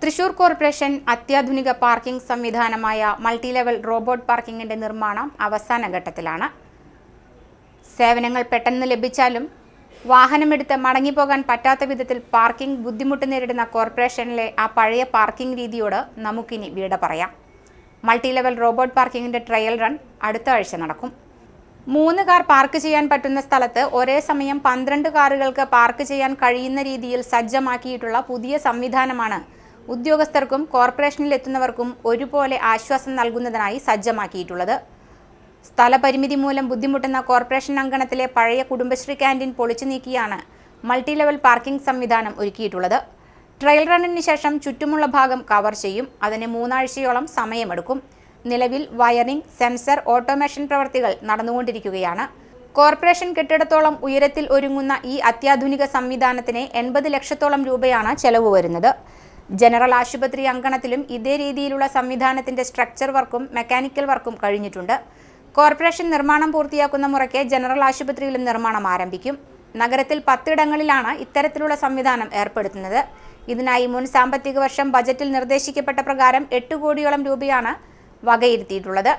Thrissur corporation അത്യാധുനിക parking സംവിധാനമായ multi level robot പാർക്കിംഗിന്റെ നിർമ്മാണം അവസാന ഘട്ടത്തിലാണ്. സേവനങ്ങൾ പെട്ടെന്ന് ലഭിച്ചാലും വാഹനമെടുത്ത് മടങ്ങിപ്പോകാൻ പറ്റാത്ത വിധത്തിൽ പാർക്കിംഗ് ബുദ്ധിമുട്ട് നേരിടുന്ന കോർപ്പറേഷനിലെ ആ പഴയ പാർക്കിംഗ് രീതിയോട് നമുക്കിനി വിട പറയാം. മൾട്ടി ലെവൽ റോബോട്ട് പാർക്കിംഗിന്റെ ട്രയൽ റൺ അടുത്ത ആഴ്ച നടക്കും. 3 കാർ പാർക്ക് ചെയ്യാൻ പറ്റുന്ന സ്ഥലത്ത് ഒരേ സമയം 12 കാറുകൾക്ക് പാർക്ക് ചെയ്യാൻ കഴിയുന്ന രീതിയിൽ സജ്ജമാക്കിയിട്ടുള്ള പുതിയ സംവിധാനമാണ് ഉദ്യോഗസ്ഥർക്കും കോർപ്പറേഷനിൽ എത്തുന്നവർക്കും ഒരുപോലെ ആശ്വാസം നൽകുന്നതിനായി സജ്ജമാക്കിയിട്ടുള്ളത്. സ്ഥലപരിമിതി മൂലം ബുദ്ധിമുട്ടുന്ന കോർപ്പറേഷൻ അങ്കണത്തിലെ പഴയ കുടുംബശ്രീ ക്യാൻറ്റീൻ പൊളിച്ചു നീക്കിയാണ് മൾട്ടി ലെവൽ പാർക്കിംഗ് സംവിധാനം ഒരുക്കിയിട്ടുള്ളത്. ട്രയൽ റണ്ണിന് ശേഷം ചുറ്റുമുള്ള ഭാഗം കവർ ചെയ്യും. അതിന് 3 ആഴ്ചയോളം സമയമെടുക്കും. നിലവിൽ വയറിംഗ്, സെൻസർ, ഓട്ടോമേഷൻ പ്രവൃത്തികൾ നടന്നുകൊണ്ടിരിക്കുകയാണ്. കോർപ്പറേഷൻ കെട്ടിടത്തോളം ഉയരത്തിൽ ഒരുങ്ങുന്ന ഈ അത്യാധുനിക സംവിധാനത്തിന് 80 ലക്ഷത്തോളം രൂപയാണ് ചെലവ് വരുന്നത്. ജനറൽ ആശുപത്രി അങ്കണത്തിലും ഇതേ രീതിയിലുള്ള സംവിധാനത്തിന്റെ സ്ട്രക്ചർ വർക്കും മെക്കാനിക്കൽ വർക്കും കഴിഞ്ഞിട്ടുണ്ട്. കോർപ്പറേഷൻ നിർമ്മാണം പൂർത്തിയാക്കുന്ന മുറയ്ക്ക് ജനറൽ ആശുപത്രിയിലും നിർമ്മാണം ആരംഭിക്കും. നഗരത്തിൽ 10 ഇടങ്ങളിലാണ് ഇത്തരത്തിലുള്ള സംവിധാനം ഏർപ്പെടുത്തുന്നത്. ഇതിനായി മുൻ സാമ്പത്തിക വർഷം ബജറ്റിൽ നിർദ്ദേശിക്കപ്പെട്ട പ്രകാരം 8 കോടിയോളം രൂപയാണ് വകയിരുത്തിയിട്ടുള്ളത്.